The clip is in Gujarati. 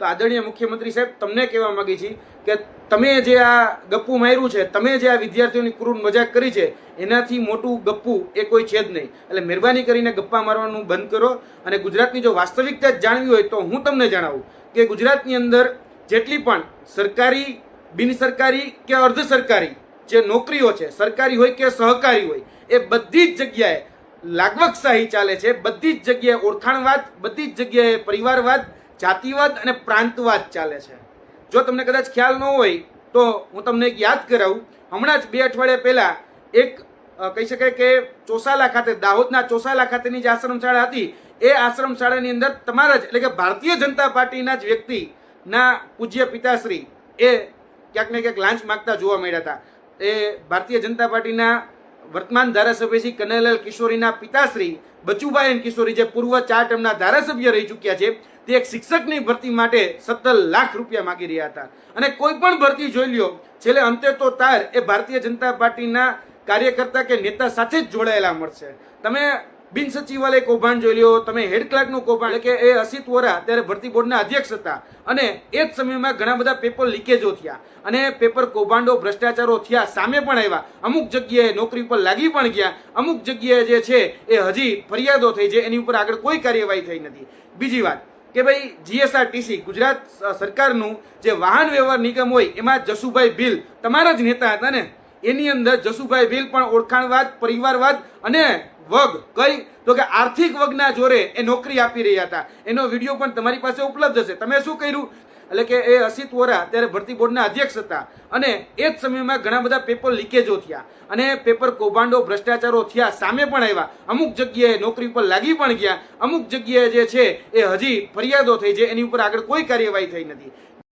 તો આદરણીય મુખ્યમંત્રી સાહેબ તમને કહેવા માંગી છીએ કે તમે જે આ ગપ્પુ માર્યું છે, તમે જે આ વિદ્યાર્થીઓની ક્રૂર મજાક કરી છે, એનાથી મોટું ગપ્પુ એ કોઈ છે જ નહીં. એટલે મહેરબાની કરીને ગપ્પા મારવાનું બંધ કરો અને ગુજરાતની જો વાસ્તવિકતા જ જાણવી હોય તો હું તમને જણાવું કે ગુજરાતની અંદર જેટલી પણ સરકારી, બિનસરકારી કે અર્ધ સરકારી જે નોકરીઓ છે, સરકારી હોય કે સહકારી હોય, એ બધી જ જગ્યાએ લાગવકશાહી ચાલે છે. બધી જ જગ્યાએ ઓળખાણવાદ, બધી જ જગ્યાએ પરિવારવાદ, જાતિવાદ અને પ્રાંતવાદ ચાલે છે. જો તમને કદાચ ખ્યાલ ન હોય તો હું તમને એક યાદ કરાવું. હમણાં જ 2 અઠવાડિયા પહેલા એક કહી શકાય કે ચોસાલા ખાતે, દાહોદના ચોસાલા ખાતેની જે આશ્રમ શાળા હતી, એ આશ્રમ શાળાની અંદર તમારા જ એટલે કે ભારતીય જનતા પાર્ટીના જ વ્યક્તિના પૂજ્ય પિતાશ્રી એ ક્યાંક ને ક્યાંક લાંચ માગતા જોવા મળ્યા હતા. એ ભારતીય જનતા પાર્ટીના વર્તમાન ધારાસભ્ય શ્રી કનૈયાલાલ કિશોરીના પિતાશ્રી બચુભાઈ કિશોરી, જે પૂર્વ 4 ટર્મના ધારાસભ્ય રહી ચૂક્યા છે, તે એક શિક્ષકની ભરતી માટે 17 લાખ રૂપિયા માગી રહ્યા હતા. અને કોઈ પણ ભરતી જોઈ લ્યો, છેલ્લે અંતે તો તાર એ ભારતીય જનતા પાર્ટીના કાર્યકર્તા કે નેતા સાથે જ જોડાયેલા મળશે. તમે બિન સચિવાલય કૌભાંડ જોઈ લ્યો, તમે હેડ ક્લાર્કનું કૌભાંડ, એટલે કે એ અસિત વોરા ત્યારે ભરતી બોર્ડના અધ્યક્ષ હતા અને એ જ સમયમાં ઘણા બધા પેપર લીકેજો થયા અને પેપર કૌભાંડો, ભ્રષ્ટાચારો થયા, સામે પણ આવ્યા. અમુક જગ્યાએ નોકરી પર લાગી પણ ગયા, અમુક જગ્યાએ જે છે એ હજી ફરિયાદો થઈ છે, એની ઉપર આગળ કોઈ કાર્યવાહી થઈ નથી. બીજી વાત કે ભાઈ જીએસઆરટીસી ગુજરાત સરકારનું જે વાહન વ્યવહાર નિગમ હોય, એમાં જસુભાઈ ભીલ તમારા જ નેતા હતા ને, એની અંદર જસુભાઈ ભીલ પણ ઓળખાણવાદ, પરિવારવાદ અને વગ કઈ તો કે આર્થિક વગના જોરે એ નોકરી આપી રહ્યા હતા. એનો વિડીયો પણ તમારી પાસે ઉપલબ્ધ હશે. તમે શું કર્યું? એટલે કે એ અસિત વોરા ત્યારે ભરતી બોર્ડના અધ્યક્ષ હતા અને એ જ સમયમાં ઘણા બધા પેપર લીકેજો થયા અને પેપર કૌભાંડો, ભ્રષ્ટાચારો થયા, સામે પણ આવ્યા. અમુક જગ્યાએ નોકરી પર લાગી પણ ગયા, અમુક જગ્યાએ જે છે એ હજી ફરિયાદો થઈ છે, એની ઉપર આગળ કોઈ કાર્યવાહી થઈ નથી.